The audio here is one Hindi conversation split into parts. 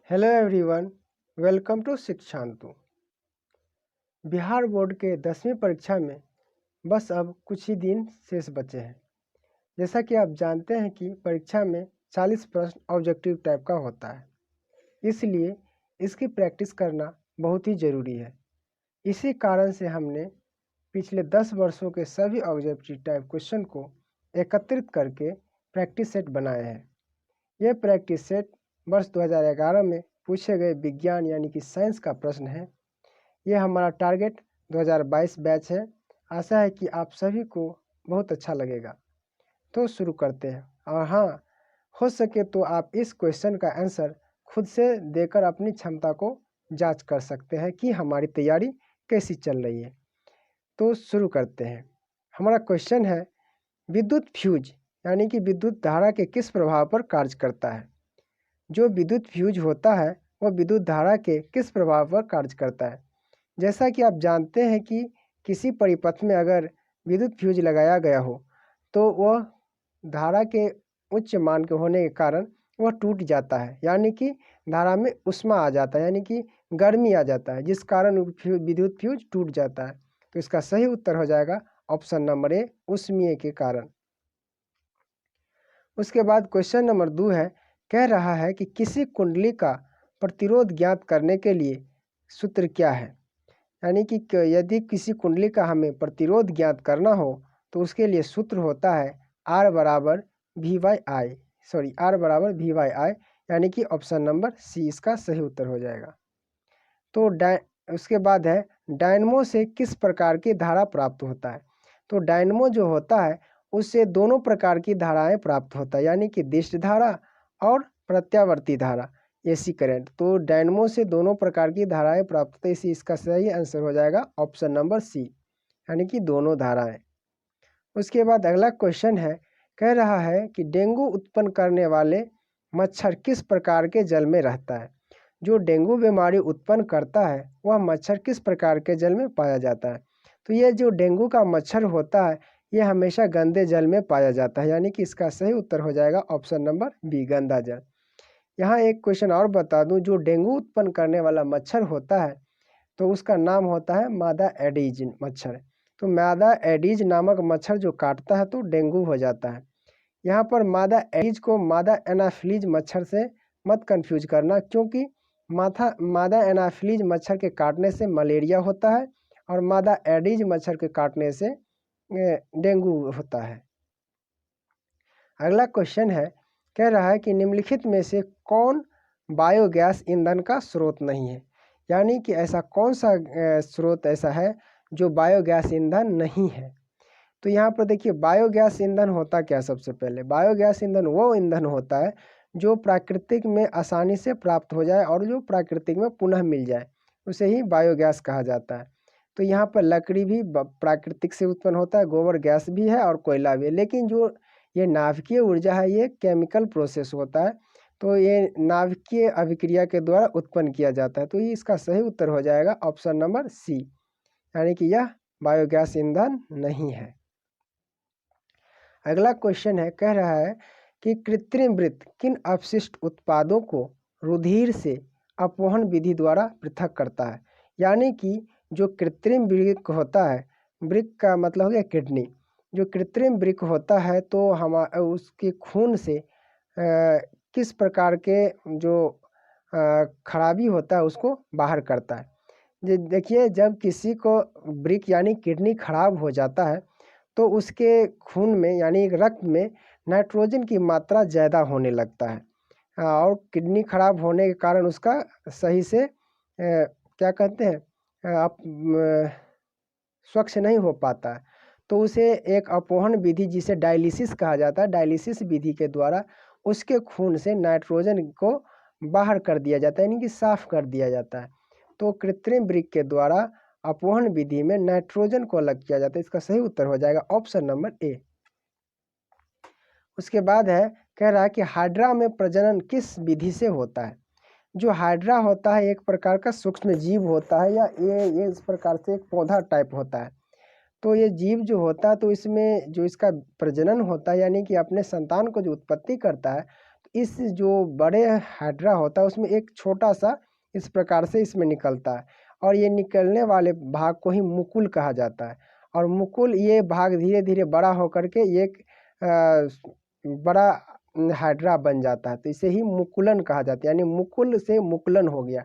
Hello everyone, welcome to Shikshantu. Bihar board के 10वीं परीक्षा में बस अब कुछ ही दिन शेष बचे हैं। जैसा कि आप जानते हैं कि परीक्षा में 40 प्रश्न ऑब्जेक्टिव टाइप का होता है, इसलिए इसकी प्रैक्टिस करना बहुत ही ज़रूरी है। इसी कारण से हमने पिछले 10 वर्षों के सभी ऑब्जेक्टिव टाइप क्वेश्चन को एकत्रित करके प्रैक्टिस सेट बनाए हैं। यह प्रैक्टिस सेट वर्ष 2011 में पूछे गए विज्ञान यानी कि साइंस का प्रश्न है। यह हमारा टारगेट 2022 बैच है। आशा है कि आप सभी को बहुत अच्छा लगेगा। तो शुरू करते हैं। और हाँ, हो सके तो आप इस क्वेश्चन का आंसर खुद से देकर अपनी क्षमता को जांच कर सकते हैं कि हमारी तैयारी कैसी चल रही है। तो शुरू करते हैं। हमारा क्वेश्चन है, विद्युत फ्यूज यानी कि विद्युत धारा के किस प्रभाव पर कार्य करता है। जो विद्युत फ्यूज होता है वह विद्युत धारा के किस प्रभाव पर कार्य करता है। जैसा कि आप जानते हैं कि किसी परिपथ में अगर विद्युत फ्यूज लगाया गया हो तो वह धारा के उच्च मान के होने के कारण वह टूट जाता है, यानी कि धारा में ऊष्मा आ जाता है, यानी कि गर्मी आ जाता है, जिस कारण विद्युत फ्यूज टूट जाता है। तो इसका सही उत्तर हो जाएगा ऑप्शन नंबर ए, ऊष्मीय के कारण। उसके बाद क्वेश्चन नंबर 2 है, कह रहा है कि किसी कुंडली का प्रतिरोध ज्ञात करने के लिए सूत्र क्या है। यानी कि यदि किसी कुंडली का हमें प्रतिरोध ज्ञात करना हो तो उसके लिए सूत्र होता है R बराबर वी बाई आई, यानी कि ऑप्शन नंबर सी इसका सही उत्तर हो जाएगा। तो उसके बाद है, डायनमो से किस प्रकार की धारा प्राप्त होता है। तो डायनमो जो होता है उससे दोनों प्रकार की धाराएं प्राप्त होता है, यानी कि दिष्ट धारा और प्रत्यावर्ती धारा, एसी करंट। तो डायनमो से दोनों प्रकार की धाराएं प्राप्त होती है, इसी इसका सही आंसर हो जाएगा ऑप्शन नंबर सी, यानी कि दोनों धाराएं। उसके बाद अगला क्वेश्चन है, कह रहा है कि डेंगू उत्पन्न करने वाले मच्छर किस प्रकार के जल में रहता है। जो डेंगू बीमारी उत्पन्न करता है वह मच्छर किस प्रकार के जल में पाया जाता है। तो ये जो डेंगू का मच्छर होता है ये हमेशा गंदे जल में पाया जाता है, यानी कि इसका सही उत्तर हो जाएगा ऑप्शन नंबर बी, गंदा जल। यहाँ एक क्वेश्चन और बता दूं, जो डेंगू उत्पन्न करने वाला मच्छर होता है तो उसका नाम होता है मादा एडीज मच्छर। तो मादा एडीज नामक मच्छर जो काटता है तो डेंगू हो जाता है। यहाँ पर मादा एडीज को मादा एनाफिलीज मच्छर से मत कंफ्यूज करना, क्योंकि मादा एनाफिलीज मच्छर के काटने से मलेरिया होता है और मादा एडीज मच्छर के काटने से डेंगू होता है। अगला क्वेश्चन है, कह रहा है कि निम्नलिखित में से कौन बायोगैस ईंधन का स्रोत नहीं है। यानी कि ऐसा कौन सा स्रोत ऐसा है जो बायोगैस ईंधन नहीं है। तो यहाँ पर देखिए, बायोगैस ईंधन होता क्या। सबसे पहले बायोगैस ईंधन वो ईंधन होता है जो प्राकृतिक में आसानी से प्राप्त हो जाए और जो प्राकृतिक में पुनः मिल जाए, उसे ही बायोगैस कहा जाता है। तो यहाँ पर लकड़ी भी प्राकृतिक से उत्पन्न होता है, गोबर गैस भी है और कोयला भी है, लेकिन जो ये नाभिकीय ऊर्जा है ये केमिकल प्रोसेस होता है, तो ये नाभिकीय अभिक्रिया के द्वारा उत्पन्न किया जाता है। तो ये इसका सही उत्तर हो जाएगा ऑप्शन नंबर सी, यानी कि यह बायोगैस ईंधन नहीं है। अगला क्वेश्चन है, कह रहा है कि कृत्रिम वृत्त किन अपशिष्ट उत्पादों को रुधिर से अपवहन विधि द्वारा पृथक करता है। यानी कि जो कृत्रिम वृक्क होता है, वृक्क का मतलब हो गया किडनी, जो कृत्रिम वृक्क होता है तो हम उसके खून से किस प्रकार के जो खराबी होता है उसको बाहर करता है। देखिए, जब किसी को वृक्क यानी किडनी खराब हो जाता है तो उसके खून में यानी रक्त में नाइट्रोजन की मात्रा ज़्यादा होने लगता है और किडनी खराब होने के कारण उसका सही से क्या कहते हैं आप स्वच्छ नहीं हो पाता है। तो उसे एक अपवहन विधि जिसे डायलिसिस कहा जाता है, डायलिसिस विधि के द्वारा उसके खून से नाइट्रोजन को बाहर कर दिया जाता है, यानी कि साफ कर दिया जाता है। तो कृत्रिम वृक्क के द्वारा अपवहन विधि में नाइट्रोजन को अलग किया जाता है, इसका सही उत्तर हो जाएगा ऑप्शन नंबर ए। उसके बाद है, कह रहा है कि हाइड्रा में प्रजनन किस विधि से होता है। जो हाइड्रा होता है एक प्रकार का सूक्ष्म जीव होता है, या ये इस प्रकार से एक पौधा टाइप होता है। तो ये जीव जो होता है तो इसमें जो इसका प्रजनन होता है यानी कि अपने संतान को जो उत्पत्ति करता है इस जो बड़े हाइड्रा होता है उसमें एक छोटा सा इस प्रकार से इसमें निकलता है और ये निकलने वाले भाग को ही मुकुल कहा जाता है। और मुकुल ये भाग धीरे धीरे बड़ा होकर के एक बड़ा हाइड्रा बन जाता है, तो इसे ही मुकुलन कहा जाता है, यानी मुकुल से मुकुलन हो गया।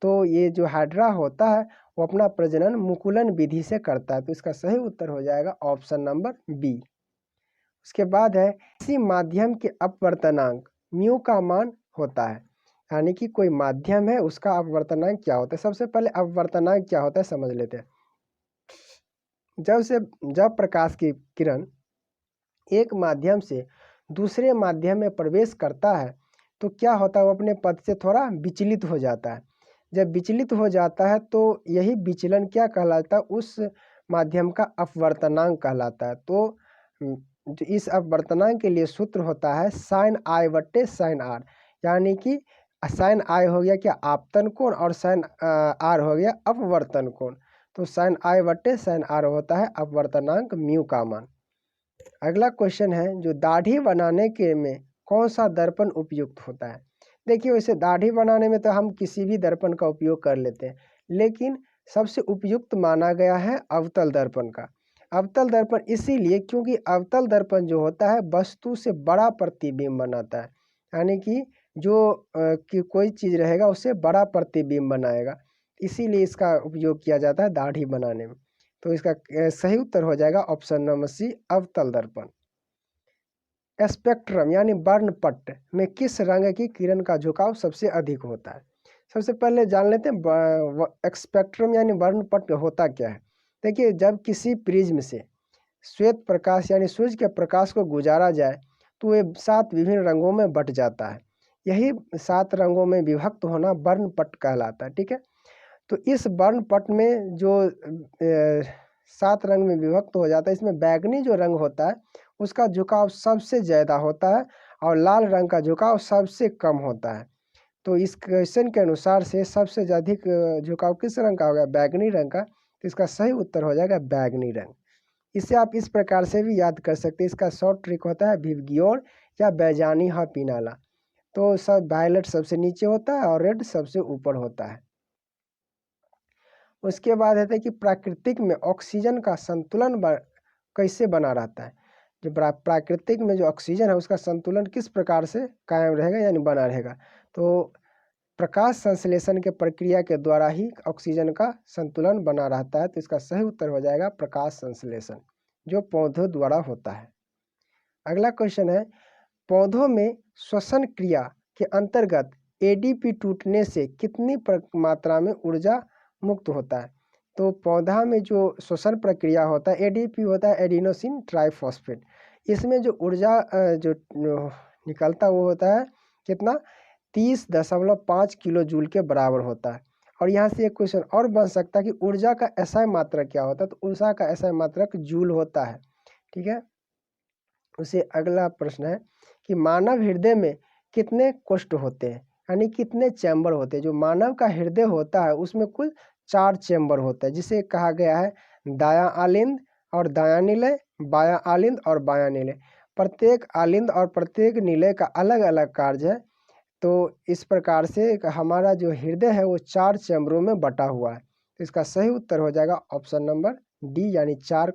तो ये जो हाइड्रा होता है वो अपना प्रजनन मुकुलन विधि से करता है, तो इसका सही उत्तर हो जाएगा ऑप्शन नंबर बी। उसके बाद है किसी माध्यम के अपवर्तनांक म्यू का मान होता है, यानी कि कोई माध्यम है उसका अपवर्तनांक क्या होता है। सबसे पहले अपवर्तनांक क्या होता है समझ लेते हैं। जब प्रकाश की किरण एक माध्यम से दूसरे माध्यम में प्रवेश करता है तो क्या होता है, वो अपने पथ से थोड़ा विचलित हो जाता है। जब विचलित हो जाता है तो यही विचलन क्या कहलाता है, उस माध्यम का अपवर्तनांक कहलाता है। तो जो इस अपवर्तनांक के लिए सूत्र होता है साइन आई बट्टे साइन आर, यानी कि साइन आई हो गया क्या आपतन कोण और साइन आर हो गया अपवर्तन कोण। तो साइन आई बट्टे साइन आर होता है अपवर्तनांक म्यू का मान। अगला क्वेश्चन है जो दाढ़ी बनाने के में कौन सा दर्पण उपयुक्त होता है। देखिए वैसे दाढ़ी बनाने में तो हम किसी भी दर्पण का उपयोग कर लेते हैं, लेकिन सबसे उपयुक्त माना गया है अवतल दर्पण का। अवतल दर्पण इसीलिए क्योंकि अवतल दर्पण जो होता है वस्तु से बड़ा प्रतिबिंब बनाता है, यानी कि जो कि कोई चीज़ रहेगा उससे बड़ा प्रतिबिंब बनाएगा, इसीलिए इसका उपयोग किया जाता है दाढ़ी बनाने में। तो इसका सही उत्तर हो जाएगा ऑप्शन नंबर सी अवतल दर्पण। स्पेक्ट्रम यानी वर्णपट में किस रंग की किरण का झुकाव सबसे अधिक होता है। सबसे पहले जान लेते हैं स्पेक्ट्रम यानी वर्णपट होता क्या है। देखिए जब किसी प्रिज्म से श्वेत प्रकाश यानी सूर्य के प्रकाश को गुजारा जाए तो ये 7 विभिन्न रंगों में बट जाता है। यही 7 रंगों में विभक्त होना वर्णपट कहलाता है। ठीक है, तो इस वर्णपट में जो 7 रंग में विभक्त हो जाता है, इसमें बैगनी जो रंग होता है उसका झुकाव सबसे ज़्यादा होता है और लाल रंग का झुकाव सबसे कम होता है। तो इस क्वेश्चन के अनुसार से सबसे अधिक झुकाव किस रंग का होगा, बैगनी रंग का। तो इसका सही उत्तर हो जाएगा बैगनी रंग। इसे आप इस प्रकार से भी याद कर सकते हैं, इसका शॉर्ट ट्रिक होता है विवग्योर या बैजानी हा पिनाला। तो सब वायलेट सबसे नीचे होता है और रेड सबसे ऊपर होता है। उसके बाद है कि प्राकृतिक में ऑक्सीजन का संतुलन कैसे बना रहता है। जो प्राकृतिक में जो ऑक्सीजन है उसका संतुलन किस प्रकार से कायम रहेगा यानी बना रहेगा। तो प्रकाश संश्लेषण के प्रक्रिया के द्वारा ही ऑक्सीजन का संतुलन बना रहता है। तो इसका सही उत्तर हो जाएगा प्रकाश संश्लेषण, जो पौधों द्वारा होता है। अगला क्वेश्चन है पौधों में श्वसन क्रिया के अंतर्गत एडीपी टूटने से कितनी मात्रा में ऊर्जा मुक्त होता है। तो पौधा में जो श्वसन प्रक्रिया होता है एडीपी होता है एडिनोसिन ट्राइफॉस्फेट, इसमें जो ऊर्जा जो निकलता वो होता है कितना 30.5 किलो जूल के बराबर होता है। और यहाँ से एक क्वेश्चन और बन सकता है कि ऊर्जा का एसआई मात्रक क्या होता है। तो ऊर्जा का एसआई मात्रक जूल होता है। ठीक है, उसे अगला प्रश्न है कि मानव हृदय में कितने कोष्ठ होते हैं, यानी कितने चैम्बर होते हैं। जो मानव का हृदय होता है उसमें कुल 4 चैम्बर होता है, जिसे कहा गया है दायां आलिंद और दायां निलय, बायां आलिंद और बायां निलय। प्रत्येक आलिंद और प्रत्येक निलय का अलग अलग कार्य है। तो इस प्रकार से हमारा जो हृदय है वो 4 चैम्बरों में बटा हुआ है। तो इसका सही उत्तर हो जाएगा ऑप्शन नंबर डी यानी 4।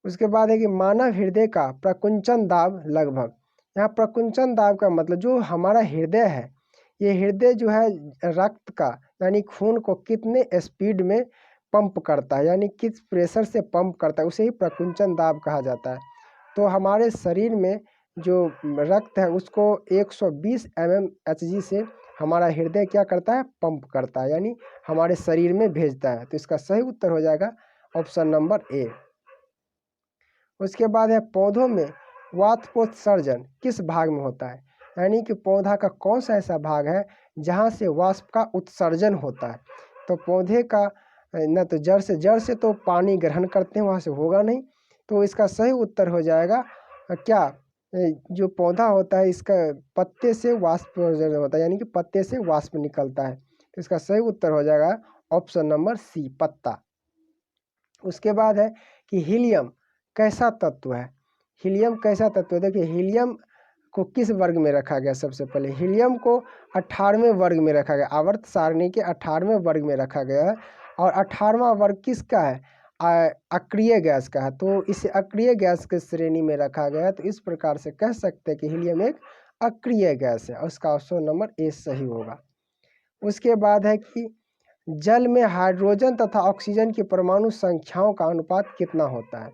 उसके बाद है कि मानव हृदय का प्रकुंचन दाब लगभग। यहाँ प्रकुंचन दाब का मतलब जो हमारा हृदय है, ये हृदय जो है रक्त का यानी खून को कितने स्पीड में पंप करता है, यानी किस प्रेशर से पंप करता है, उसे ही प्रकुंचन दाब कहा जाता है। तो हमारे शरीर में जो रक्त है उसको 120 mmHg से हमारा हृदय क्या करता है, पंप करता है, यानी हमारे शरीर में भेजता है। तो इसका सही उत्तर हो जाएगा ऑप्शन नंबर ए। उसके बाद है पौधों में वाष्पोत्सर्जन किस भाग में होता है, यानी कि पौधा का कौन सा ऐसा भाग है जहाँ से वाष्प का उत्सर्जन होता है। तो पौधे का न तो जड़ से तो पानी ग्रहण करते हैं, वहाँ से होगा नहीं। तो इसका सही उत्तर हो जाएगा क्या, जो पौधा होता है इसका पत्ते से वाष्प होता है, यानी कि पत्ते से वाष्प निकलता है। तो इसका सही उत्तर हो जाएगा ऑप्शन नंबर सी पत्ता। उसके बाद है कि हीलियम कैसा तत्व है। हीलियम कैसा तत्व है, देखिए हीलियम को किस वर्ग में रखा गया? सबसे पहले हीलियम को 18वें वर्ग में रखा गया, आवर्त सारणी के 18वें वर्ग में रखा गया है। और 18वां वर्ग किसका है? अक्रिय गैस का है, तो इसे अक्रिय गैस के श्रेणी में रखा गया है। तो इस प्रकार से कह सकते हैं कि हीलियम एक अक्रिय गैस है और उसका ऑप्शन नंबर ए सही होगा। उसके बाद है कि जल में हाइड्रोजन तथा ऑक्सीजन की परमाणु संख्याओं का अनुपात कितना होता है?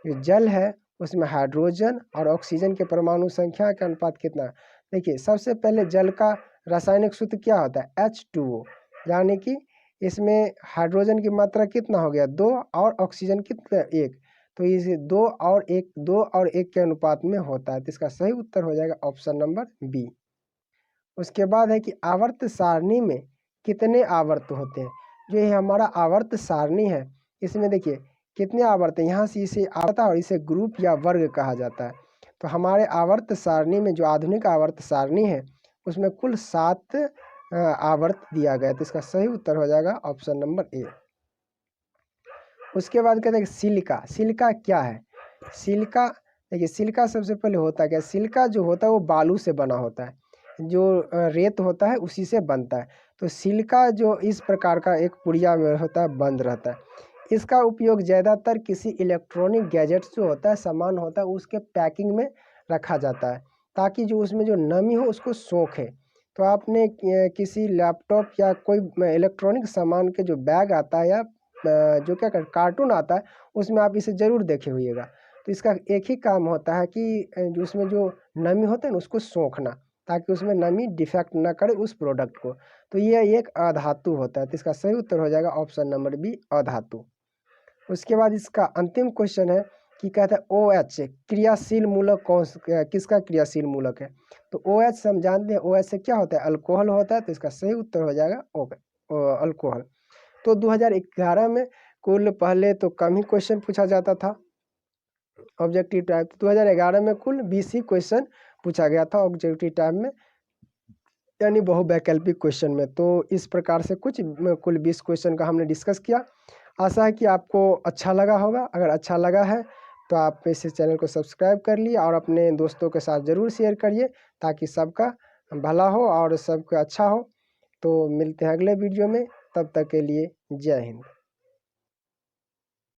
जो जल है उसमें हाइड्रोजन और ऑक्सीजन के परमाणु संख्या का अनुपात कितना है? देखिए, सबसे पहले जल का रासायनिक सूत्र क्या होता है? H2O, यानी कि इसमें हाइड्रोजन की मात्रा कितना हो गया? 2 और ऑक्सीजन कितना? 1। तो इसे 2 और 1 के अनुपात में होता है। तो इसका सही उत्तर हो जाएगा ऑप्शन नंबर बी। उसके बाद है कि आवर्त सारणी में कितने आवर्त होते हैं? जो ये हमारा आवर्त सारणी है, इसमें देखिए कितने आवर्त हैं। यहाँ से इसे आवर्त और इसे ग्रुप या वर्ग कहा जाता है। तो हमारे आवर्त सारणी में जो आधुनिक आवर्त सारणी है उसमें कुल 7 आवर्त दिया गया है। तो इसका सही उत्तर हो जाएगा ऑप्शन नंबर ए। उसके बाद कहते हैं कि सिलिका। सिलिका क्या है? सिलिका, देखिए सिलिका सबसे पहले होता है क्या? सिलिका जो होता है वो बालू से बना होता है, जो रेत होता है उसी से बनता है। तो सिलिका जो इस प्रकार का एक पुड़िया में होता है, बंद रहता है। इसका उपयोग ज़्यादातर किसी इलेक्ट्रॉनिक गैजेट्स जो होता है, सामान होता है, उसके पैकिंग में रखा जाता है ताकि जो उसमें जो नमी हो उसको सोखे। तो आपने किसी लैपटॉप या कोई इलेक्ट्रॉनिक सामान के जो बैग आता है या जो क्या कर कार्टून आता है उसमें आप इसे ज़रूर देखे होइएगा। तो इसका एक ही काम होता है कि जो उसमें जो नमी होता है ना उसको सोखना, ताकि उसमें नमी डिफेक्ट ना करे उस प्रोडक्ट को। तो ये एक अधातु होता है। तो इसका सही उत्तर हो जाएगा ऑप्शन नंबर बी, अधातु। उसके बाद इसका अंतिम क्वेश्चन है कि कहता है OH क्रियाशील मूलक किसका क्रियाशील मूलक है? तो OH हम जानते हैं, OH से क्या होता है? अल्कोहल होता है। तो इसका सही उत्तर हो जाएगा अल्कोहल। तो 2011 में कुल पहले तो कम ही क्वेश्चन पूछा जाता था ऑब्जेक्टिव टाइप। 2011 में कुल 20 ही क्वेश्चन पूछा गया था ऑब्जेक्टिव टाइप में, यानी बहुवैकल्पिक क्वेश्चन में। तो इस प्रकार से कुल 20 क्वेश्चन का हमने डिस्कस किया। आशा है कि आपको अच्छा लगा होगा। अगर अच्छा लगा है तो आप इस चैनल को सब्सक्राइब कर लिए और अपने दोस्तों के साथ ज़रूर शेयर करिए ताकि सबका भला हो और सबका अच्छा हो। तो मिलते हैं अगले वीडियो में, तब तक के लिए जय हिंद।